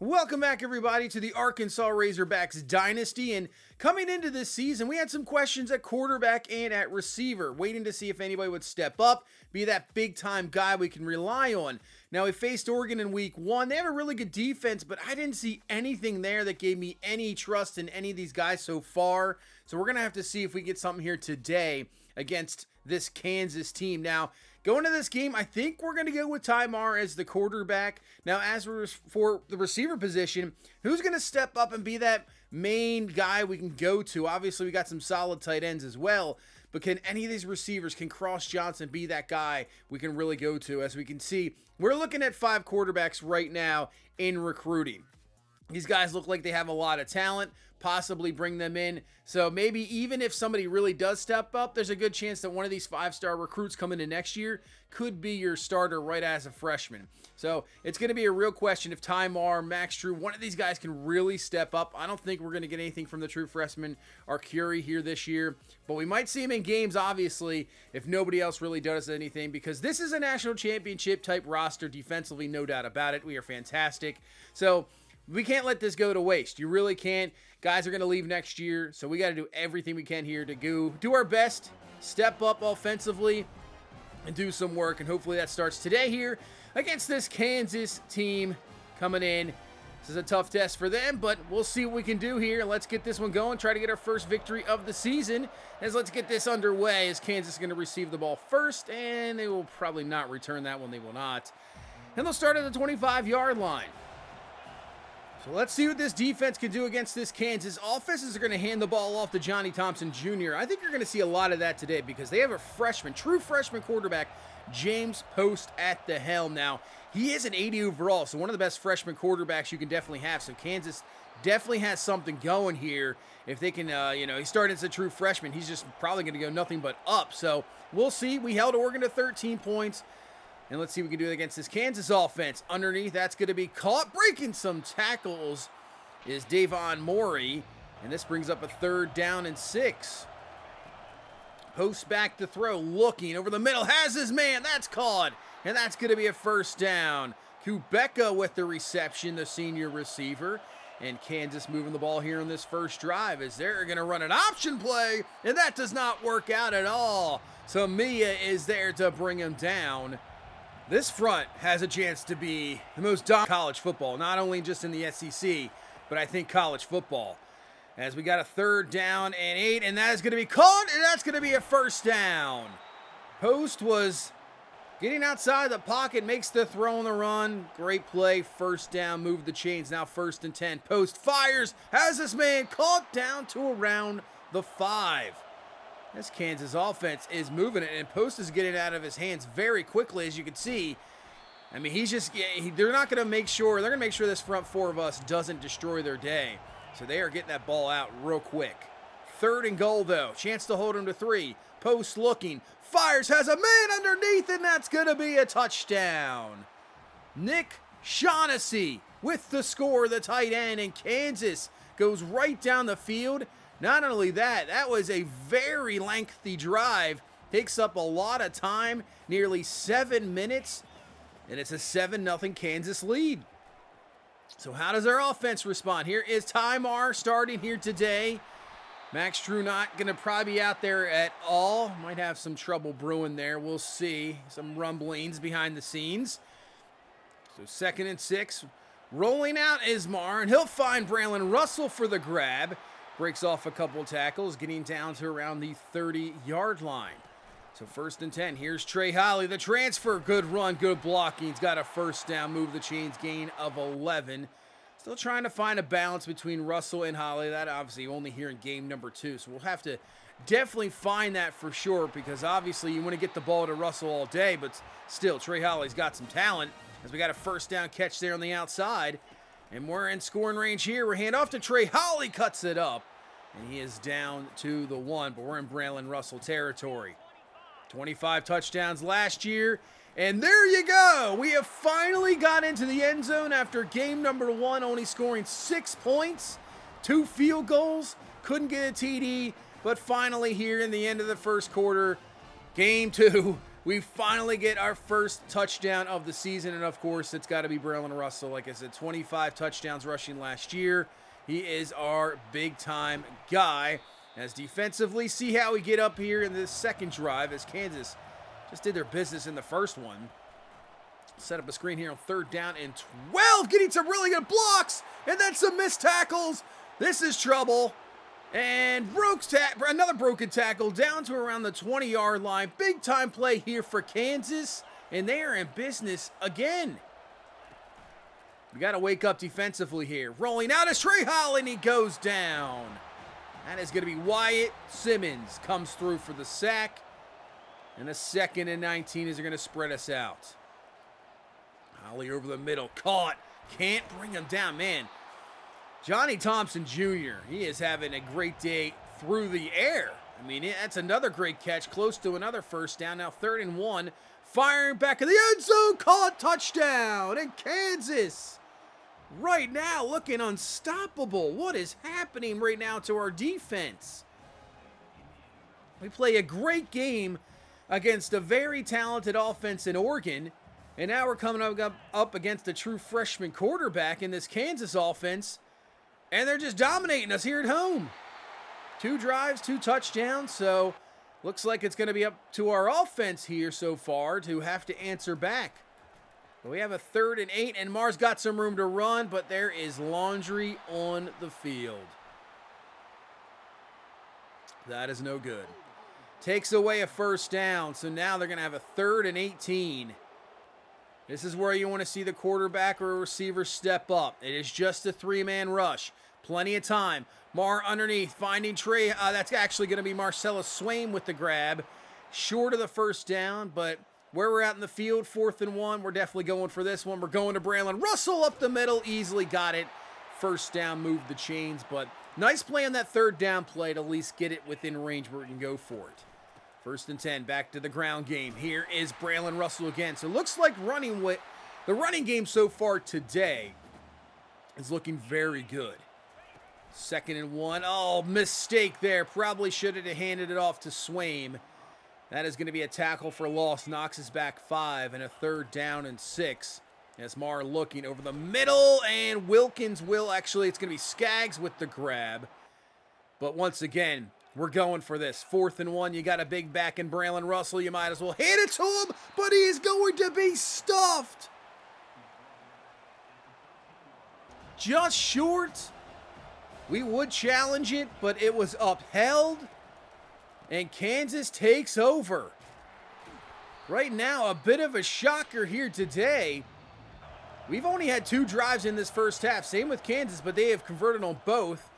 Welcome back, everybody, to the Arkansas Razorbacks Dynasty. And coming into this season, we had some questions at quarterback and at receiver, waiting to see if anybody would step up, be that big-time guy we can rely on. Now, we faced Oregon in week 1. They have a really good defense, but I didn't see anything there that gave me any trust in any of these guys so far. So we're going to have to see if we get something here today against this Kansas team. Now, going to this game, I think we're going to go with Tymar as the quarterback. Now, as for the receiver position, who's going to step up and be that main guy we can go to? Obviously, we got some solid tight ends as well, but can any of these receivers, can Cross Johnson be that guy we can really go to? As we can see, we're looking at 5 quarterbacks right now in recruiting. These guys look like they have a lot of talent, possibly bring them in. So maybe even if somebody really does step up, there's a good chance that one of these 5-star recruits coming in next year could be your starter right as a freshman. So it's going to be a real question if Tymar, Max Drew, one of these guys can really step up. I don't think we're going to get anything from the true freshman Arcuri here this year, but we might see him in games, obviously, if nobody else really does anything, because this is a national championship type roster defensively, no doubt about it. We are fantastic. So we can't let this go to waste. You really can't. Guys are going to leave next year, so we got to do everything we can here to do our best, step up offensively, and do some work. And hopefully that starts today here against this Kansas team coming in. This is a tough test for them, but we'll see what we can do here. Let's get this one going. Try to get our first victory of the season. Let's get this underway as Kansas is going to receive the ball first, and they will probably not return that one. They will not. And they'll start at the 25-yard line. So let's see what this defense can do against this Kansas. Offenses are going to hand the ball off to Johnny Thompson Jr. I think you're going to see a lot of that today because they have a true freshman quarterback, James Post, at the helm. Now, he is an 80 overall, so one of the best freshman quarterbacks you can definitely have. So Kansas definitely has something going here. If they can, he started as a true freshman. He's just probably going to go nothing but up. So we'll see. We held Oregon to 13 points. And let's see what we can do against this Kansas offense. Underneath, that's going to be caught. Breaking some tackles is Davon Morey. And this brings up a 3rd down and 6. Post back to throw. Looking over the middle. Has his man. That's caught. And that's going to be a 1st down. Kubeka with the reception, the senior receiver. And Kansas moving the ball here on this first drive as they're going to run an option play. And that does not work out at all. So Mia is there to bring him down. This front has a chance to be the most dominant college football, not only just in the SEC, but I think college football. As we got a 3rd down and 8, and that is going to be caught, and that's going to be a 1st down. Post was getting outside the pocket, makes the throw on the run. Great play, 1st down, move the chains, now 1st and 10. Post fires, has this man caught down to around the 5. This Kansas offense is moving it, and Post is getting out of his hands very quickly, as you can see. I mean, they're not going to make sure, they're going to make sure this front 4 of us doesn't destroy their day. So they are getting that ball out real quick. 3rd and goal, though. Chance to hold him to 3. Post looking, fires, has a man underneath, and that's going to be a touchdown. Nick Shaughnessy with the score, the tight end, and Kansas goes right down the field. Not only that, that was a very lengthy drive. Takes up a lot of time, nearly 7 minutes, and it's a 7-0 Kansas lead. So how does our offense respond? Here is Tymar starting here today. Max Drew not going to probably be out there at all. Might have some trouble brewing there. We'll see. Some rumblings behind the scenes. So 2nd and 6. Rolling out Ismar, and he'll find Braylon Russell for the grab. Breaks off a couple tackles, getting down to around the 30-yard line. So 1st and 10. Here's Trey Holly, the transfer. Good run, good blocking. He's got a 1st down, move the chains, gain of 11. Still trying to find a balance between Russell and Holly. That obviously only here in game number 2. So we'll have to definitely find that for sure, because obviously you want to get the ball to Russell all day, but still, Trey Holly's got some talent as we got a 1st down catch there on the outside. And we're in scoring range here. We're hand off to Trey Holly, cuts it up. And he is down to the 1, but we're in Braylon Russell territory. 25 touchdowns last year. And there you go. We have finally got into the end zone after game number 1, only scoring 6 points, 2 field goals. Couldn't get a TD, but finally here in the end of the first quarter, game 2, we finally get our first touchdown of the season. And of course, it's got to be Braylon Russell. Like I said, 25 touchdowns rushing last year. He is our big time guy. As defensively, see how we get up here in this second drive as Kansas just did their business in the first one. Set up a screen here on 3rd down and 12, getting some really good blocks, and then some missed tackles. This is trouble. And another broken tackle down to around the 20-yard line. Big time play here for Kansas, and they are in business again. We got to wake up defensively here. Rolling out is Trey Holland, and he goes down. That is going to be Wyatt Simmons. Comes through for the sack. And a 2nd and 19 as they're going to spread us out. Holly over the middle. Caught. Can't bring him down. Man, Johnny Thompson Jr., he is having a great day through the air. I mean, that's another great catch. Close to another first down. Now 3rd and 1. Firing back in the end zone. Caught. Touchdown. And Kansas right now looking unstoppable. What is happening right now to our defense? We play a great game against a very talented offense in Oregon, and now we're coming up against a true freshman quarterback in this Kansas offense, and they're just dominating us here at home. 2 drives, 2 touchdowns, so looks like it's going to be up to our offense here so far to have to answer back. But we have a 3rd and 8, and Mars got some room to run, but there is laundry on the field. That is no good. Takes away a first down, so now they're going to have a 3rd and 18. This is where you want to see the quarterback or a receiver step up. It is just a 3-man rush. Plenty of time. Mar underneath, finding Trey. That's actually going to be Marcellus Swain with the grab. Short of the first down, but where we're at in the field, 4th and 1, we're definitely going for this one. We're going to Braylon Russell up the middle. Easily got it. First down, moved the chains, but nice play on that 3rd down play to at least get it within range where we can go for it. 1st and 10, back to the ground game. Here is Braylon Russell again. So it looks like the running game so far today is looking very good. 2nd and 1. Oh, mistake there. Probably should have handed it off to Swain. That is going to be a tackle for loss. Knocks us back 5 and a 3rd down and 6. As Mar looking over the middle, and Wilkins it's going to be Skaggs with the grab. But once again, we're going for this. 4th and 1, you got a big back in Braylon Russell. You might as well hand it to him, but he is going to be stuffed. Just short. We would challenge it, but it was upheld. And Kansas takes over. Right now, a bit of a shocker here today. We've only had 2 drives in this first half. Same with Kansas, but they have converted on both.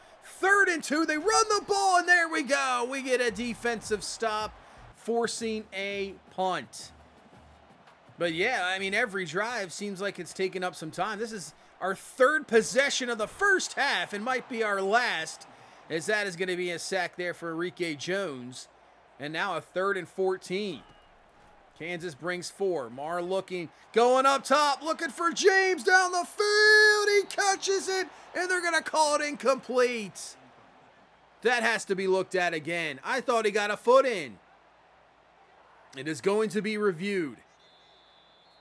3rd and 2, they run the ball, and there we go. We get a defensive stop, forcing a punt. But yeah, I mean, every drive seems like it's taken up some time. This is our 3rd possession of the first half and might be our last, as that is going to be a sack there for Enrique Jones. And now a 3rd and 14. Kansas brings 4. Mar looking, going up top, looking for James down the field. He catches it, and they're going to call it incomplete. That has to be looked at again. I thought he got a foot in. It is going to be reviewed.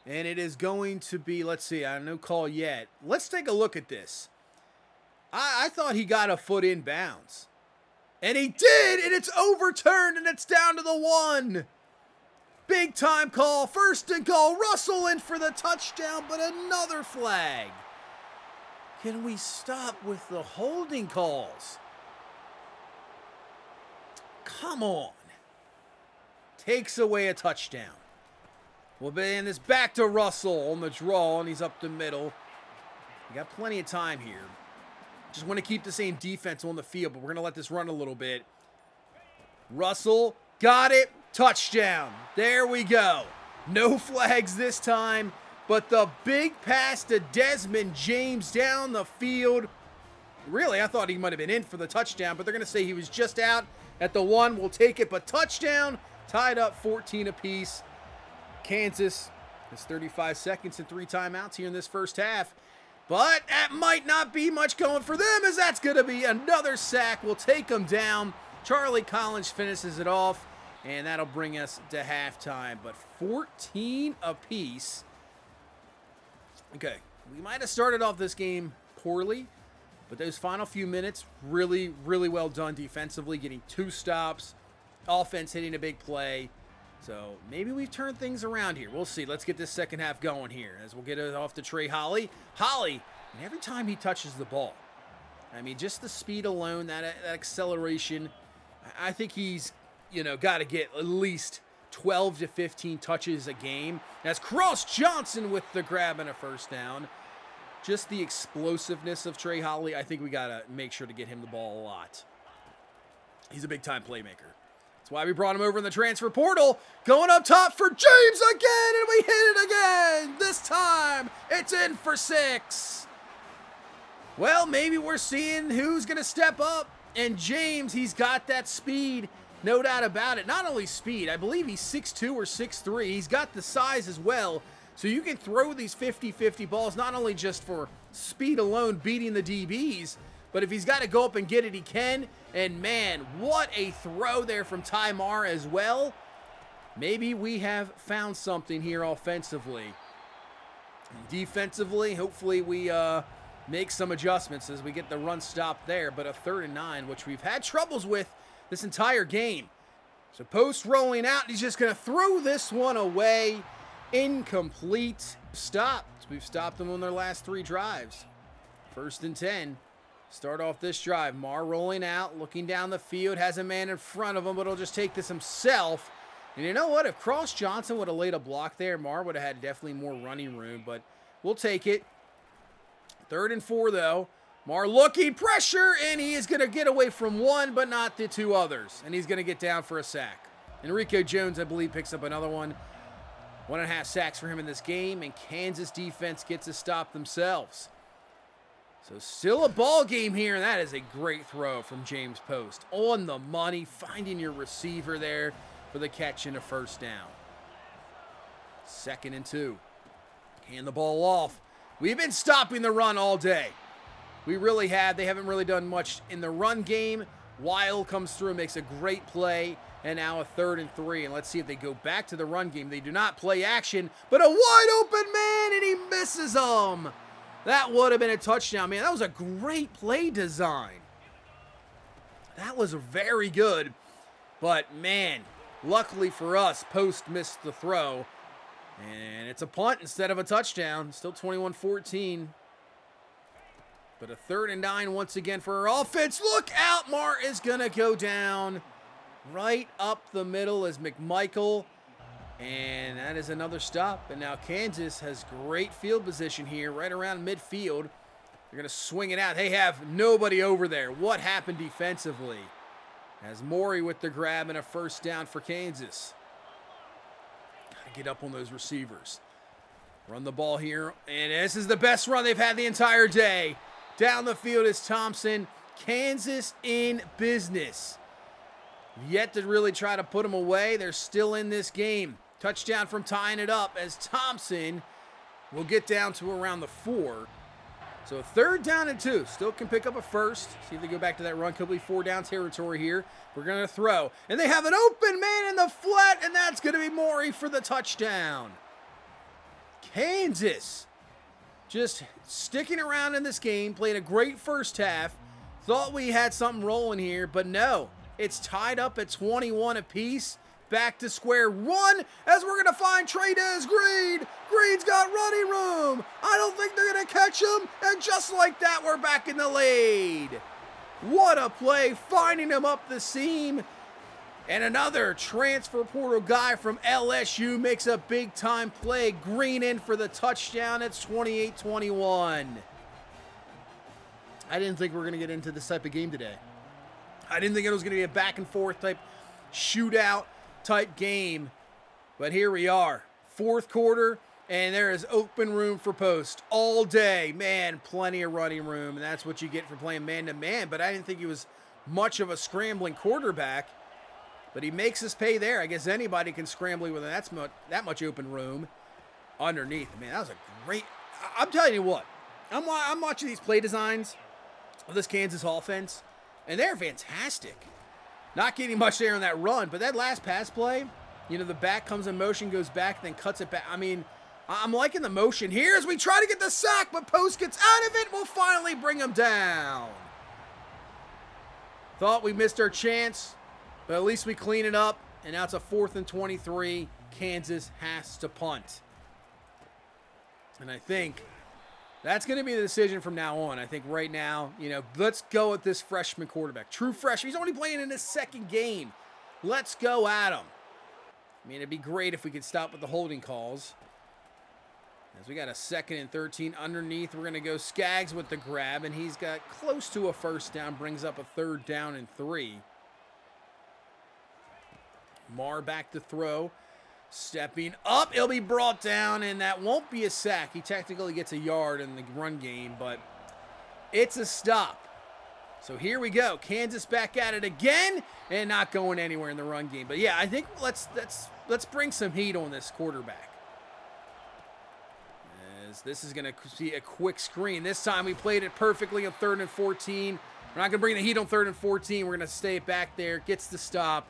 And it is going to be, let's see, I have no call yet. Let's take a look at this. I thought he got a foot in bounds. And he did, and it's overturned, and it's down to the 1. Big time call, 1st and goal. Russell in for the touchdown, but another flag. Can we stop with the holding calls? Come on. Takes away a touchdown. Well, then it's back to Russell on the draw, and he's up the middle. We got plenty of time here. Just want to keep the same defense on the field, but we're going to let this run a little bit. Russell got it. Touchdown. There we go. No flags this time, but the big pass to Desmond James down the field. Really, I thought he might have been in for the touchdown, but they're going to say he was just out at the 1. We'll take it, but touchdown. Tied up 14 apiece. Kansas has 35 seconds and 3 timeouts here in this first half. But that might not be much going for them, as that's going to be another sack. We'll take them down. Charlie Collins finishes it off. And that'll bring us to halftime. But 14 apiece. Okay, we might have started off this game poorly, but those final few minutes, really, really well done defensively, getting 2 stops, offense hitting a big play. So maybe we've turned things around here. We'll see. Let's get this second half going here as we'll get it off to Trey Holly. Holly, and every time he touches the ball, I mean, just the speed alone, that acceleration, I think he's, got to get at least 12 to 15 touches a game. That's Cross Johnson with the grab and a first down. Just the explosiveness of Trey Holly, I think we got to make sure to get him the ball a lot. He's a big-time playmaker. That's why we brought him over in the transfer portal. Going up top for James again, and we hit it again. This time, it's in for 6. Well, maybe we're seeing who's going to step up. And James, he's got that speed. No doubt about it. Not only speed, I believe he's 6'2 or 6'3. He's got the size as well. So you can throw these 50-50 balls, not only just for speed alone beating the DBs, but if he's got to go up and get it, he can. And man, what a throw there from Ty Mar as well. Maybe we have found something here offensively. And defensively, hopefully we make some adjustments as we get the run stop there. But a 3rd and 9, which we've had troubles with this entire game. So post rolling out, he's just going to throw this one away. Incomplete. Stopped. We've stopped them on their last 3 drives. 1st and 10. Start off this drive. Mar rolling out, looking down the field, has a man in front of him, but he'll just take this himself. And you know what? If Cross Johnson would have laid a block there, Mar would have had definitely more running room, but we'll take it. 3rd and 4, though. Mar looking, pressure, and he is going to get away from 1, but not the 2 others. And he's going to get down for a sack. Enrico Jones, I believe, picks up another one. 1.5 sacks for him in this game, and Kansas defense gets a stop themselves. So still a ball game here, and that is a great throw from James Post. On the money, finding your receiver there for the catch and a first down. 2nd and 2. Hand the ball off. We've been stopping the run all day. We really have. They haven't really done much in the run game. Wild comes through and makes a great play. And now a 3rd and 3. And let's see if they go back to the run game. They do not play action, but a wide open man, and he misses him. That would have been a touchdown, man. That was a great play design. That was very good. But, man, luckily for us, Post missed the throw. And it's a punt instead of a touchdown. Still 21-14. But a 3rd and 9 once again for our offense. Look out, Mar is going to go down right up the middle as McMichael. And that is another stop. And now Kansas has great field position here right around midfield. They're going to swing it out. They have nobody over there. What happened defensively? As Morey with the grab and a first down for Kansas. Got to get up on those receivers. Run the ball here. And this is the best run they've had the entire day. Down the field is Thompson. Kansas in business. Yet to really try to put them away. They're still in this game. Touchdown from tying it up as Thompson will get down to around the 4. So 3rd down and 2. Still can pick up a first. See if they go back to that run. Could be 4 down territory here. We're going to throw. And they have an open man in the flat, and that's going to be Morey for the touchdown. Kansas just sticking around in this game. Played a great first half. Thought we had something rolling here, but no. It's tied up at 21 apiece. Back to square one as we're going to find Trey'Dez Green. Green's got running room. I don't think they're going to catch him. And just like that, we're back in the lead. What a play, finding him up the seam. And another transfer portal guy from LSU makes a big-time play. Green in for the touchdown. It's 28-21. I didn't think we were going to get into this type of game today. I didn't think it was going to be a back-and-forth type shootout type game. But here we are. 4th quarter, and there is open room for Post all day. Man, plenty of running room, and that's what you get for playing man-to-man. But I didn't think he was much of a scrambling quarterback. But he makes us pay there. I guess anybody can scramble with that much open room underneath. Man, that was a great... I'm telling you what. I'm watching these play designs of this Kansas offense, and they're fantastic. Not getting much there on that run, but that last pass play, you know, the back comes in motion, goes back, then cuts it back. I mean, I'm liking the motion here as we try to get the sack, but Post gets out of it. We'll finally bring him down. Thought we missed our chance, but at least we clean it up. And now it's a 4th and 23. Kansas has to punt. And I think that's going to be the decision from now on. I think right now, you know, let's go with this freshman quarterback. True freshman. He's only playing in his 2nd game. Let's go at him. I mean, it'd be great if we could stop with the holding calls. As we got a 2nd and 13 underneath, we're going to go Skaggs with the grab, and he's got close to a 1st down, brings up a 3rd down and 3. Marr back to throw. Stepping up, he'll be brought down, and that won't be a sack. He technically gets a yard in the run game, but it's a stop. So here we go. Kansas back at it again, and not going anywhere in the run game. But yeah, I think let's bring some heat on this quarterback. As this is going to be a quick screen. This time we played it perfectly on 3rd and 14. We're not going to bring the heat on 3rd and 14. We're going to stay back there. Gets the stop.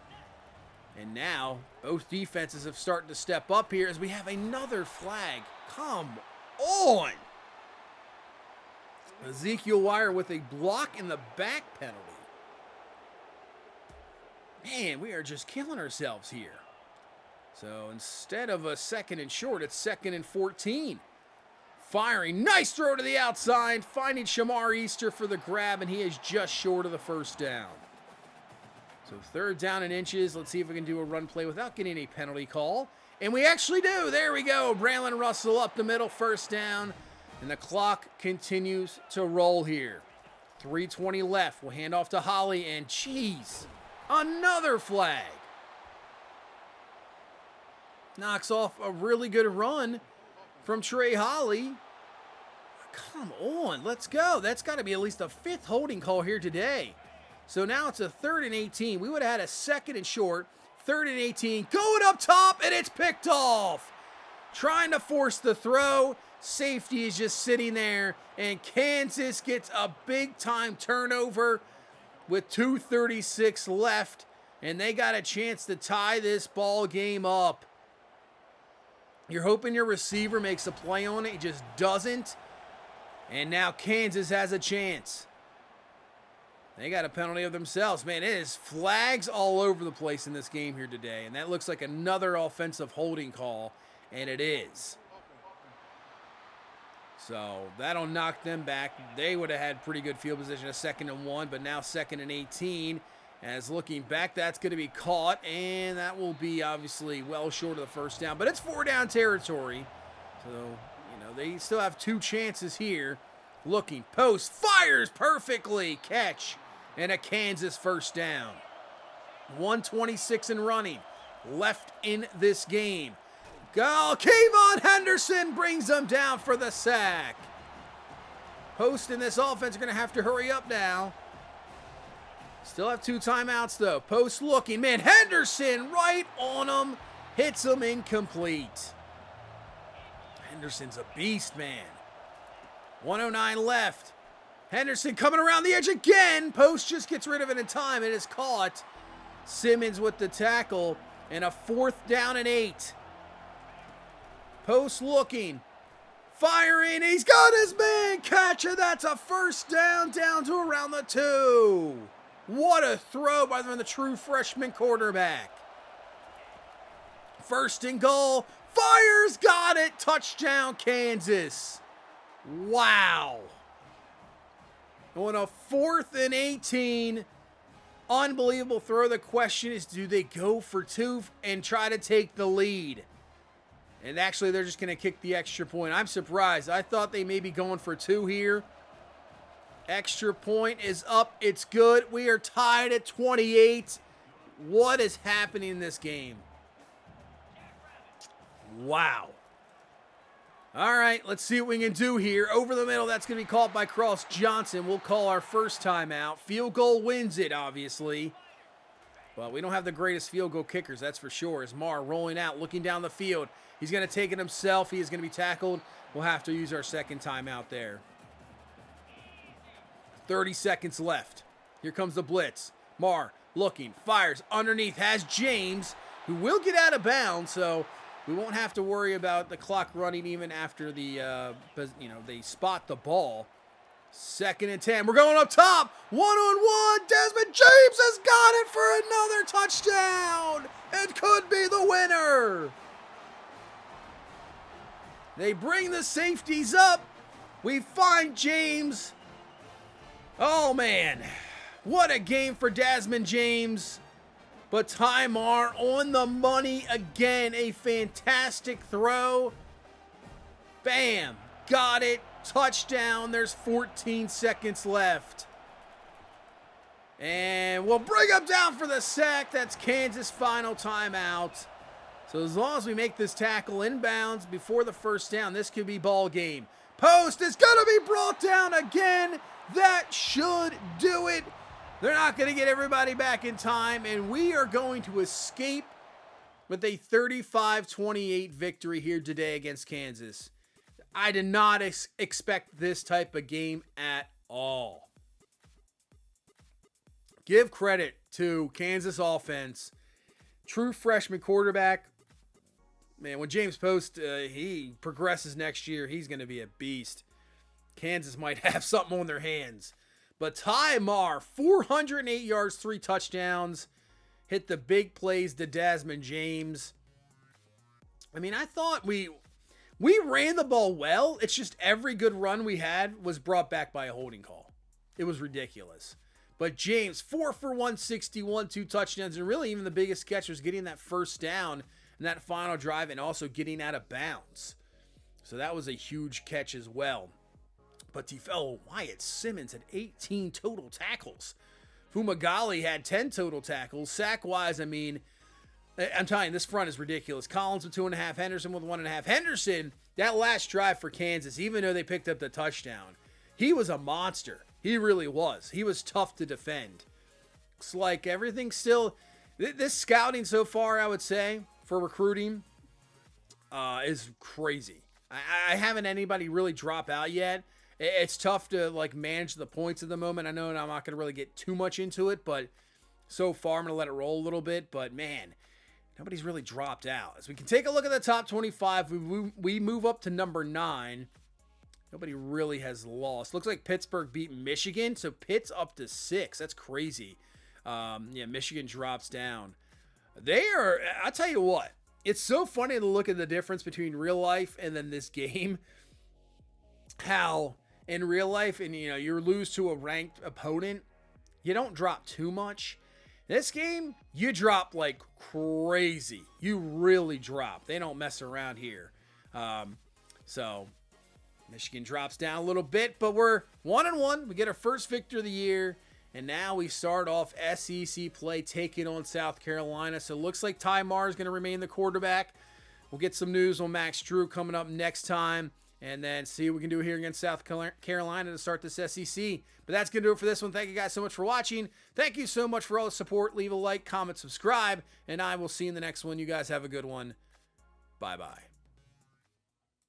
And now, both defenses have started to step up here as we have another flag. Come on! Ezekiel Wire with a block in the back penalty. Man, we are just killing ourselves here. So instead of a 2nd and short, it's 2nd and 14. Firing, nice throw to the outside, finding Shamar Easter for the grab, and he is just short of the 1st down. So 3rd down and inches. Let's see if we can do a run play without getting a penalty call. And we actually do. There we go. Braylon Russell up the middle, 1st down. And the clock continues to roll here. 3:20 left. We'll hand off to Holly, and geez, another flag. Knocks off a really good run from Trey Holly. Come on, let's go. That's got to be at least a 5th holding call here today. So now it's a 3rd and 18. We would have had a 2nd and short. 3rd and 18. Going up top, and it's picked off. Trying to force the throw. Safety is just sitting there. And Kansas gets a big-time turnover with 2:36 left. And they got a chance to tie this ball game up. You're hoping your receiver makes a play on it. He just doesn't. And now Kansas has a chance. They got a penalty of themselves. Man, it is flags all over the place in this game here today. And that looks like another offensive holding call. And it is. So that'll knock them back. They would have had pretty good field position, a 2nd and 1. But now 2nd and 18. As looking back, that's going to be caught. And that will be obviously well short of the 1st down. But it's 4-down territory. So, you know, they still have 2 chances here. Looking. Post. Fires perfectly. Catch. And a Kansas 1st down. 1:26 and running left in this game. Go, Kayvon Henderson brings them down for the sack. Post in this offense are going to have to hurry up now. Still have 2 timeouts though. Post looking, man, Henderson right on him. Hits him incomplete. Henderson's a beast, man. 1:09 left. Henderson coming around the edge again. Post just gets rid of it in time. It is caught. Simmons with the tackle. And a 4th down and 8. Post looking. Firing. He's got his man. Catch it. That's a 1st down to around the 2. What a throw by the true freshman quarterback. 1st and goal. Fires. Got it. Touchdown Kansas. Wow. On a 4th and 18, unbelievable throw. The question is, do they go for 2 and try to take the lead? And actually, they're just going to kick the extra point. I'm surprised. I thought they may be going for 2 here. Extra point is up. It's good. We are tied at 28. What is happening in this game? Wow. All right, let's see what we can do here. Over the middle, that's going to be called by Cross Johnson. We'll call our 1st timeout. Field goal wins it, obviously. But we don't have the greatest field goal kickers, that's for sure. As Marr rolling out, looking down the field. He's going to take it himself. He is going to be tackled. We'll have to use our 2nd timeout there. 30 seconds left. Here comes the blitz. Marr looking, fires underneath, has James, who will get out of bounds, so we won't have to worry about the clock running even after they spot the ball. 2nd and 10. We're going up top. 1-on-1. Desmond James has got it for another touchdown. It could be the winner. They bring the safeties up. We find James. Oh, man. What a game for Desmond James. But Tymar on the money again. A fantastic throw. Bam. Got it. Touchdown. There's 14 seconds left. And we'll bring him down for the sack. That's Kansas' final timeout. So as long as we make this tackle inbounds before the first down, this could be ball game. Post is going to be brought down again. That should do it. They're not going to get everybody back in time, and we are going to escape with a 35-28 victory here today against Kansas. I did not expect this type of game at all. Give credit to Kansas offense. True freshman quarterback. Man, when James Post, he progresses next year, he's going to be a beast. Kansas might have something on their hands. But Tymar, 408 yards, 3 touchdowns. Hit the big plays to Desmond James. I mean, I thought we ran the ball well. It's just every good run we had was brought back by a holding call. It was ridiculous. But James, 4 for 161, 2 touchdowns. And really even the biggest catch was getting that first down in that final drive and also getting out of bounds. So that was a huge catch as well. But fellow Wyatt Simmons had 18 total tackles. Fumagalli had 10 total tackles. Sack-wise, I mean, I'm telling you, this front is ridiculous. Collins with 2.5, Henderson with 1.5. Henderson, that last drive for Kansas, even though they picked up the touchdown, he was a monster. He really was. He was tough to defend. Looks like everything's still... This scouting so far, I would say, for recruiting, is crazy. I haven't anybody really drop out yet. It's tough to manage the points at the moment. I know I'm not going to really get too much into it, but so far I'm going to let it roll a little bit. But man, nobody's really dropped out. As we can take a look at the top 25, we move up to number 9. Nobody really has lost. Looks like Pittsburgh beat Michigan, so Pitt's up to 6. That's crazy. Yeah, Michigan drops down. I'll tell you what, it's so funny to look at the difference between real life and then this game. How in real life, and you lose to a ranked opponent, you don't drop too much. This game, you drop like crazy. You really drop. They don't mess around here. So Michigan drops down a little bit, but we're 1-1. We get our first victory of the year, and now we start off SEC play taking on South Carolina. So it looks like Tymar is going to remain the quarterback. We'll get some news on Max Drew coming up next time. And then see what we can do here against South Carolina to start this SEC. But that's going to do it for this one. Thank you guys so much for watching. Thank you so much for all the support. Leave a like, comment, subscribe. And I will see you in the next one. You guys have a good one. Bye-bye.